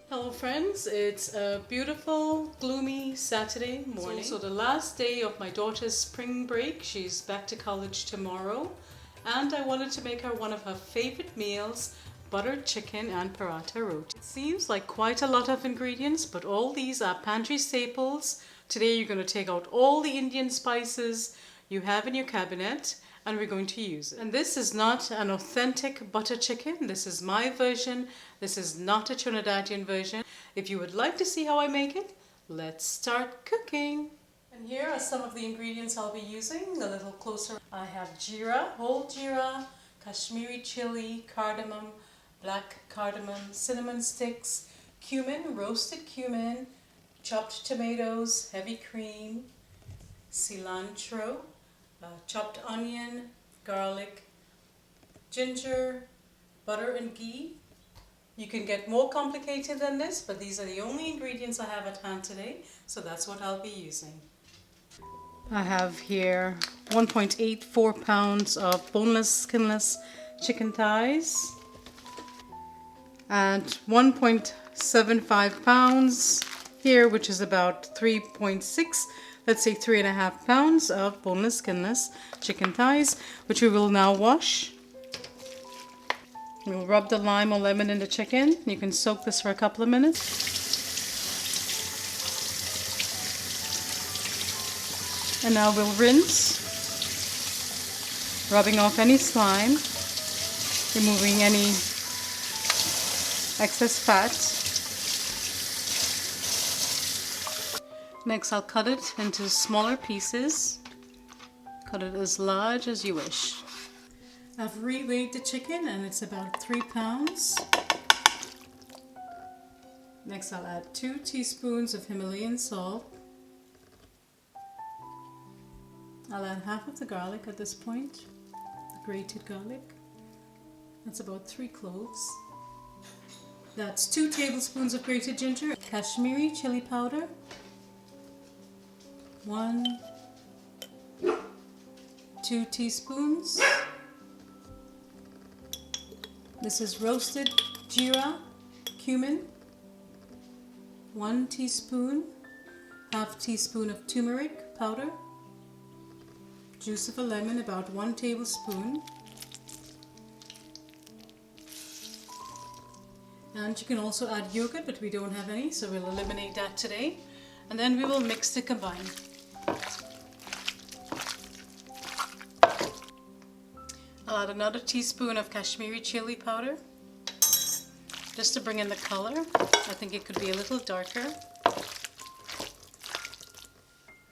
Hello friends, it's a beautiful, gloomy Saturday morning. So the last day of my daughter's spring break. She's back to college tomorrow. And I wanted to make her one of her favorite meals, buttered chicken and paratha roti. It seems like quite a lot of ingredients, but all these are pantry staples. Today you're going to take out all the Indian spices you have in your cabinet and we're going to use it. And this is not an authentic butter chicken. This is my version. This is not a Trinidadian version. If you would like to see how I make it, let's start cooking. And here are some of the ingredients I'll be using. A little closer. I have jeera, whole jeera, Kashmiri chili, cardamom, black cardamom, cinnamon sticks, cumin, roasted cumin, chopped tomatoes, heavy cream, cilantro, chopped onion, garlic, ginger, butter and ghee. You can get more complicated than this, but these are the only ingredients I have at hand today, so that's what I'll be using. I have here 1.84 pounds of boneless, skinless chicken thighs and 1.75 pounds here, which is about 3.6, let's say 3.5 pounds of boneless, skinless chicken thighs, which we will now wash. We'll rub the lime or lemon in the chicken. You can soak this for a couple of minutes. And now we'll rinse, rubbing off any slime, removing any excess fat. Next I'll cut it into smaller pieces. Cut it as large as you wish. I've reweighed the chicken and it's about 3 pounds. Next I'll add 2 teaspoons of Himalayan salt. I'll add half of the garlic at this point, the grated garlic. That's about 3 cloves. That's 2 tablespoons of grated ginger, Kashmiri chili powder, 2 teaspoons. This is roasted jeera, cumin, 1 teaspoon, half teaspoon of turmeric powder, juice of a lemon, about 1 tablespoon. And you can also add yogurt, but we don't have any, so we'll eliminate that today. And then we will mix to combine. I'll add another teaspoon of Kashmiri chili powder, just to bring in the color. I think it could be a little darker.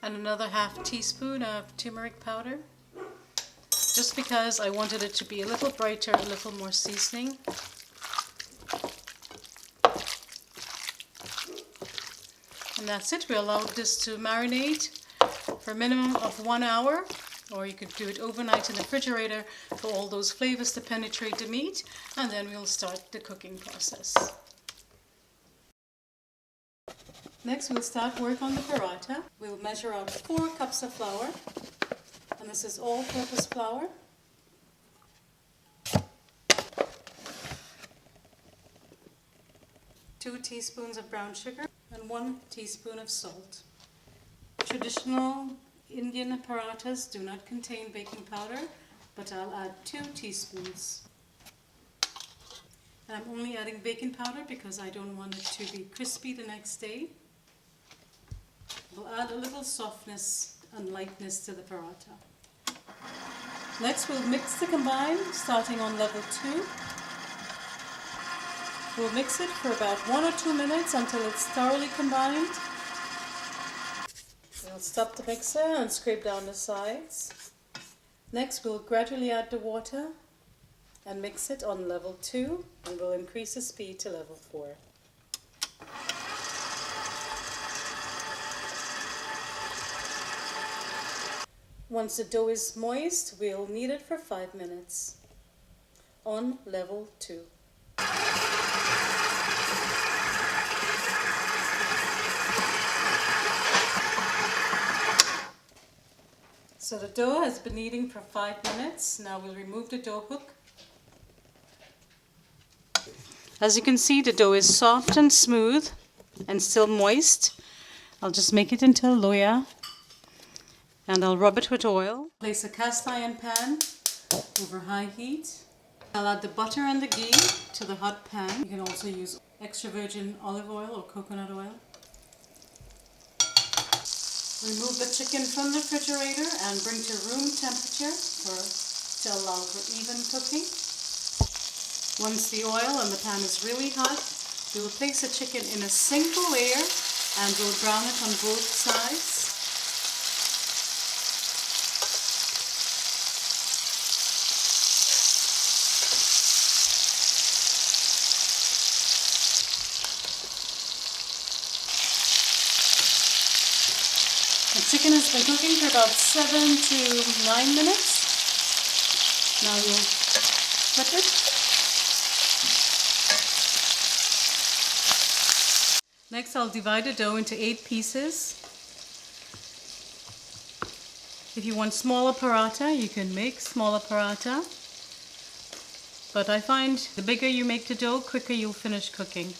And another half teaspoon of turmeric powder, just because I wanted it to be a little brighter, a little more seasoning. And that's it. We allow this to marinate for a minimum of 1 hour, or you could do it overnight in the refrigerator for all those flavors to penetrate the meat, and then we'll start the cooking process. Next we'll start work on the paratha. We'll measure out 4 cups of flour, and this is all-purpose flour. Two teaspoons of brown sugar and 1 teaspoon of salt. Traditional Indian parathas do not contain baking powder, but I'll add 2 teaspoons. And I'm only adding baking powder because I don't want it to be crispy the next day. We'll add a little softness and lightness to the paratha. Next we'll mix to combine, starting on level 2. We'll mix it for about 1 or 2 minutes until it's thoroughly combined. We'll stop the mixer and scrape down the sides. Next we'll gradually add the water and mix it on level 2, and we'll increase the speed to level 4. Once the dough is moist, we'll knead it for 5 minutes on level 2. So the dough has been kneading for 5 minutes. Now we'll remove the dough hook As you can see, the dough is soft and smooth and still moist. I'll just make it into a loya and I'll rub it with oil. Place a cast iron pan over high heat. I'll add the butter and the ghee to the hot pan. You can also use extra virgin olive oil or coconut oil. Remove the chicken from the refrigerator and bring to room temperature to allow for even cooking. Once the oil and the pan is really hot, we will place the chicken in a single layer and we'll brown it on both sides. The chicken has been cooking for about 7 to 9 minutes. Now we'll flip it. Next, I'll divide the dough into 8 pieces. If you want smaller paratha, you can make smaller paratha. But I find the bigger you make the dough, quicker you'll finish cooking.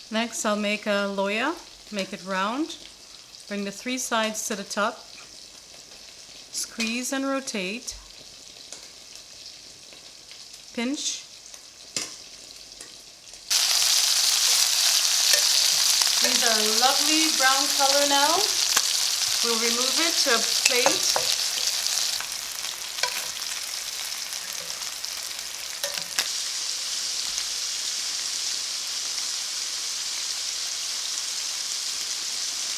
Next, I'll make a loya, make it round, bring the 3 sides to the top, squeeze and rotate, pinch. These are a lovely brown color now. We'll remove it to a plate.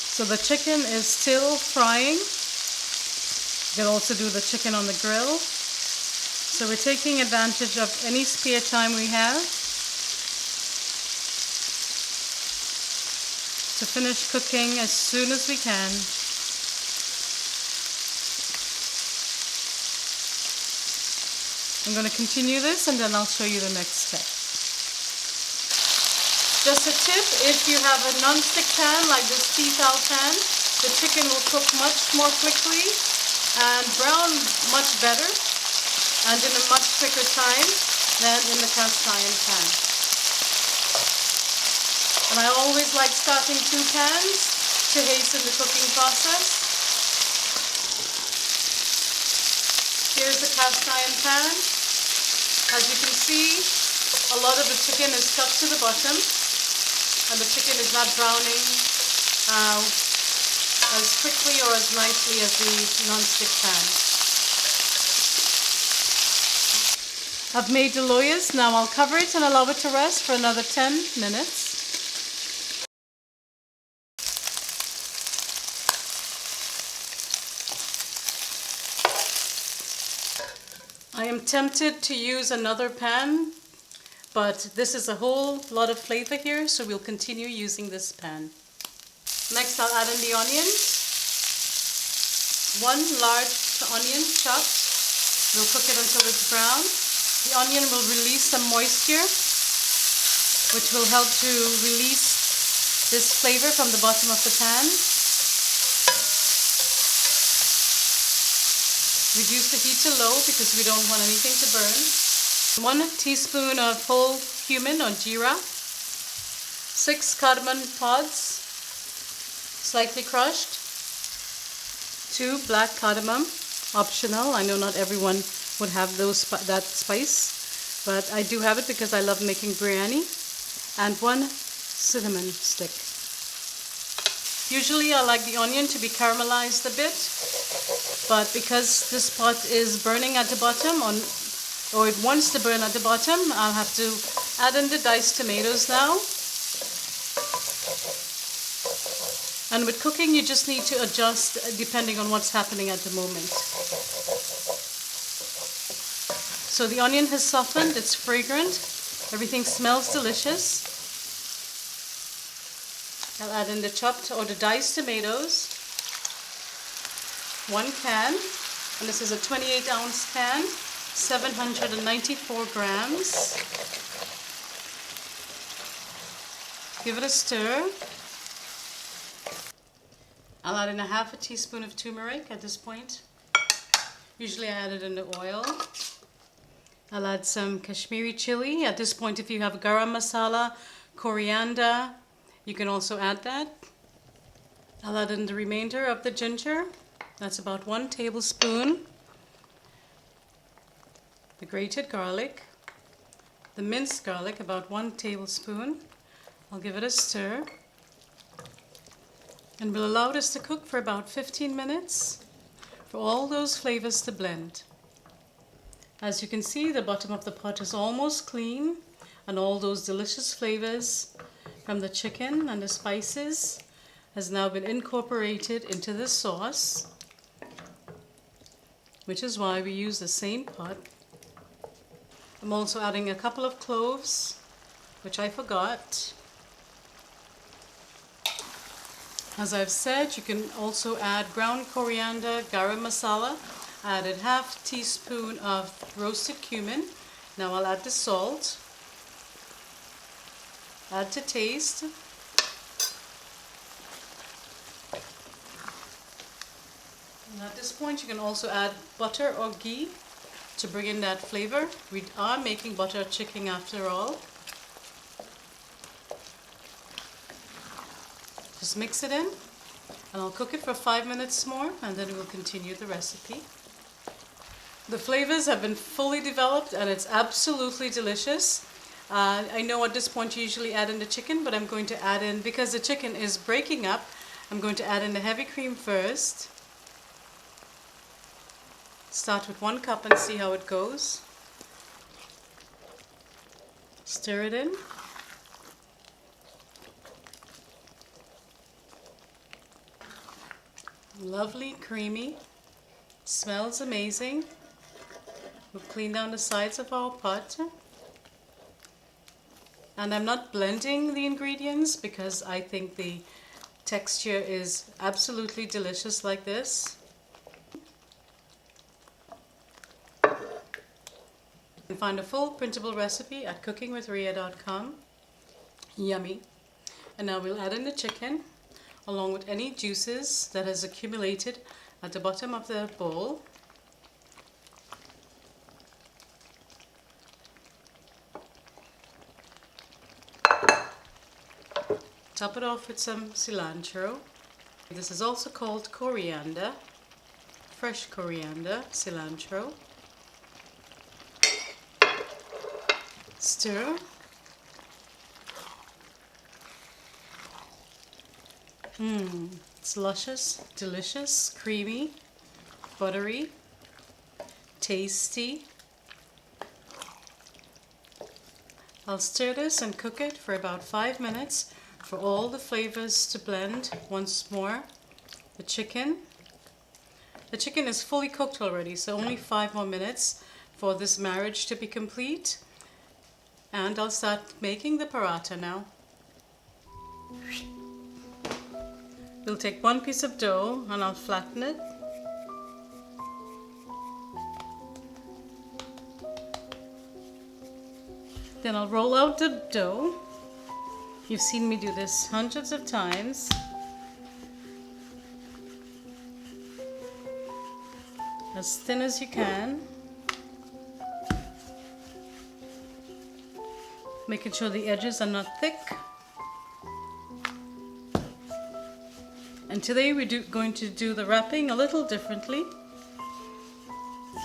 So the chicken is still frying. You can also do the chicken on the grill. So we're taking advantage of any spare time we have to finish cooking as soon as we can. I'm going to continue this and then I'll show you the next step. Just a tip, if you have a non-stick pan like this tea towel pan, the chicken will cook much more quickly and brown much better and in a much quicker time than in the cast iron pan. And I always like starting 2 pans to hasten the cooking process. Here's the cast iron pan. As you can see, a lot of the chicken is stuck to the bottom. And the chicken is not browning as quickly or as nicely as the non-stick pan. I've made the loyas. Now I'll cover it and allow it to rest for another 10 minutes. I am tempted to use another pan, but this is a whole lot of flavor here, so we'll continue using this pan. Next, I'll add in the onions. 1 large onion chopped. We'll cook it until it's brown. The onion will release some moisture, which will help to release this flavor from the bottom of the pan. Reduce the heat to low because we don't want anything to burn. 1 teaspoon of whole cumin or jeera, 6 cardamom pods, slightly crushed, 2 black cardamom, optional. I know not everyone would have that spice, but I do have it because I love making biryani, and 1 cinnamon stick. Usually I like the onion to be caramelized a bit, but because this pot is burning at the bottom, or it wants to burn at the bottom, I'll have to add in the diced tomatoes now. And with cooking, you just need to adjust depending on what's happening at the moment. So the onion has softened, it's fragrant, everything smells delicious. I'll add in the chopped or the diced tomatoes. 1 can, and this is a 28-ounce can. 794 grams. Give it a stir. I'll add in a half a teaspoon of turmeric at this point. Usually I add it in the oil. I'll add some Kashmiri chili. At this point, if you have garam masala, coriander, you can also add that. I'll add in the remainder of the ginger. That's about 1 tablespoon. The grated garlic. The minced garlic, about 1 tablespoon. I'll give it a stir. And we'll allow this to cook for about 15 minutes for all those flavors to blend. As you can see, the bottom of the pot is almost clean, and all those delicious flavors from the chicken and the spices has now been incorporated into this sauce, which is why we use the same pot. I'm also adding a couple of cloves, which I forgot. As I've said, you can also add ground coriander, garam masala. I added half teaspoon of roasted cumin. Now I'll add the salt. Add to taste. And at this point you can also add butter or ghee to bring in that flavor. We are making butter chicken after all. Just mix it in, and I'll cook it for 5 minutes more, and then we'll continue the recipe. The flavors have been fully developed and it's absolutely delicious. I know at this point you usually add in the chicken, but I'm going to add in, because the chicken is breaking up, I'm going to add in the heavy cream first. Start with 1 cup and see how it goes. Stir it in. Lovely, creamy, smells amazing. We'll clean down the sides of our pot. And I'm not blending the ingredients because I think the texture is absolutely delicious like this. You can find a full printable recipe at cookingwithria.com. Yummy. And now we'll add in the chicken, along with any juices that has accumulated at the bottom of the bowl. Top it off with some cilantro. This is also called coriander, fresh coriander, cilantro. Stir. It's luscious, delicious, creamy, buttery, tasty. I'll stir this and cook it for about 5 minutes for all the flavors to blend once more. The chicken is fully cooked already, so only 5 more minutes for this marriage to be complete. And I'll start making the paratha now. We'll take 1 piece of dough and I'll flatten it. Then I'll roll out the dough. You've seen me do this hundreds of times. As thin as you can. Making sure the edges are not thick. And today we're going to do the wrapping a little differently.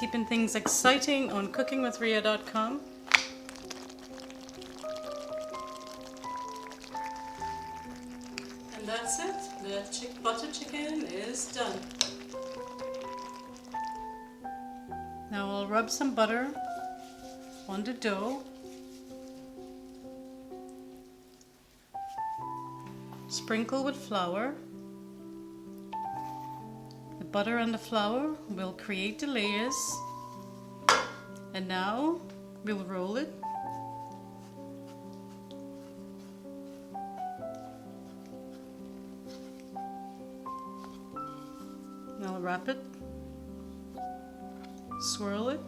Keeping things exciting on cookingwithria.com. And that's it. The butter chicken is done. Now I'll rub some butter on the dough. Sprinkle with flour. The butter and the flour will create the layers. And now we'll roll it. Now I'll wrap it. Swirl it.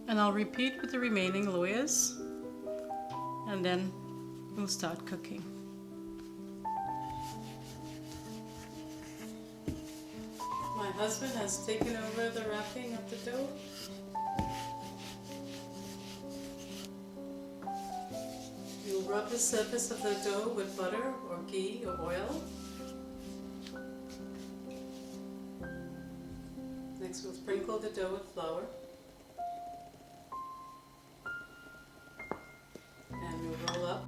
And I'll repeat with the remaining layers. And then we'll start cooking. My husband has taken over the wrapping of the dough. You'll rub the surface of the dough with butter or ghee or oil. Next we'll sprinkle the dough with flour. And we'll roll up.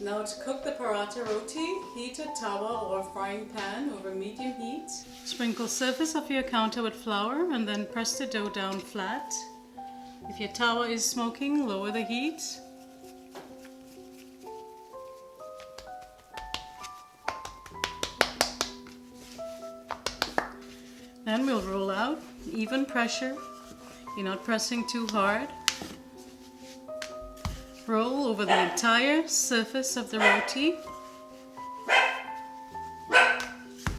Now to cook the paratha roti, heat a tawa or frying pan over medium heat. Sprinkle surface of your counter with flour and then press the dough down flat. If your tawa is smoking, lower the heat. Then we'll roll out, even pressure. You're not pressing too hard. Roll over the entire surface of the roti.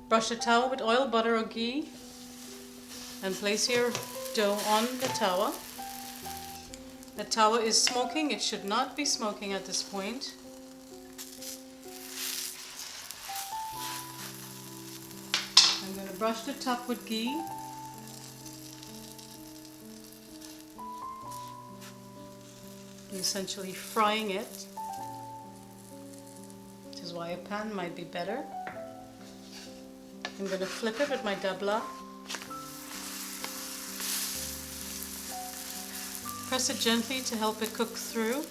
Brush the tawa with oil, butter or ghee and place your dough on the tawa. The tawa is smoking. It should not be smoking at this point. I'm going to brush the top with ghee. Essentially frying it, which is why a pan might be better. I'm going to flip it with my dabla. Press it gently to help it cook through.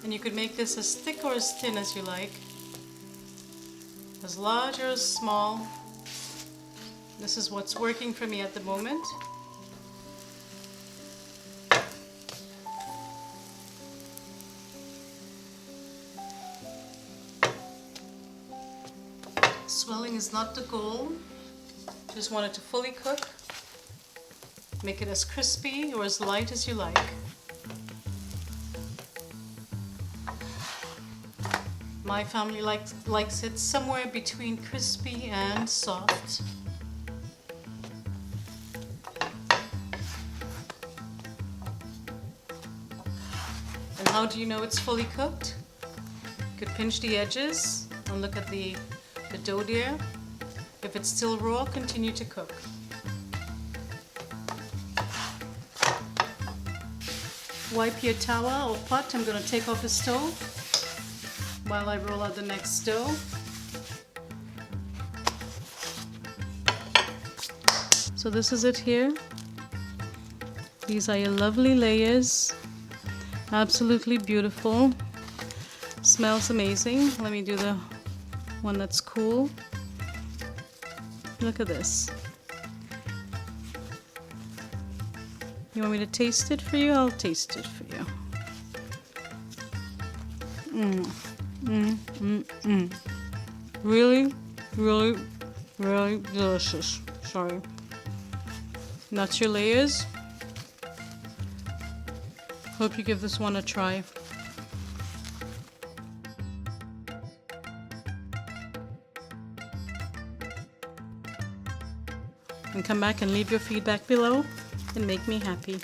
And you could make this as thick or as thin as you like, as large or as small. This is what's working for me at the moment. Swelling is not the goal. Just want it to fully cook. Make it as crispy or as light as you like. My family likes it somewhere between crispy and soft. And how do you know it's fully cooked? You could pinch the edges and look at the dough there. If it's still raw, continue to cook. Wipe your tawa or pot. I'm going to take off the stove while I roll out the next dough. So this is it here. These are your lovely layers. Absolutely beautiful. Smells amazing. Let me do the one that's cool. Look at this. You want me to taste it for you? I'll taste it for you. Really, really, really delicious. Sorry. And that's your layers. Hope you give this one a try. And come back and leave your feedback below and make me happy.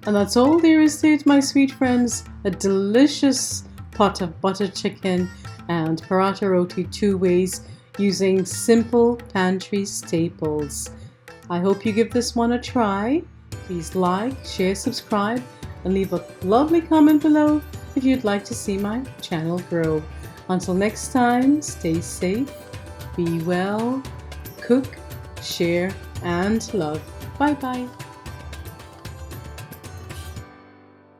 And that's all there is to it, my sweet friends. A delicious pot of butter chicken and paratha roti 2 ways using simple pantry staples. I hope you give this one a try. Please like, share, subscribe, and leave a lovely comment below if you'd like to see my channel grow. Until next time, stay safe, be well, cook, share, and love. Bye bye.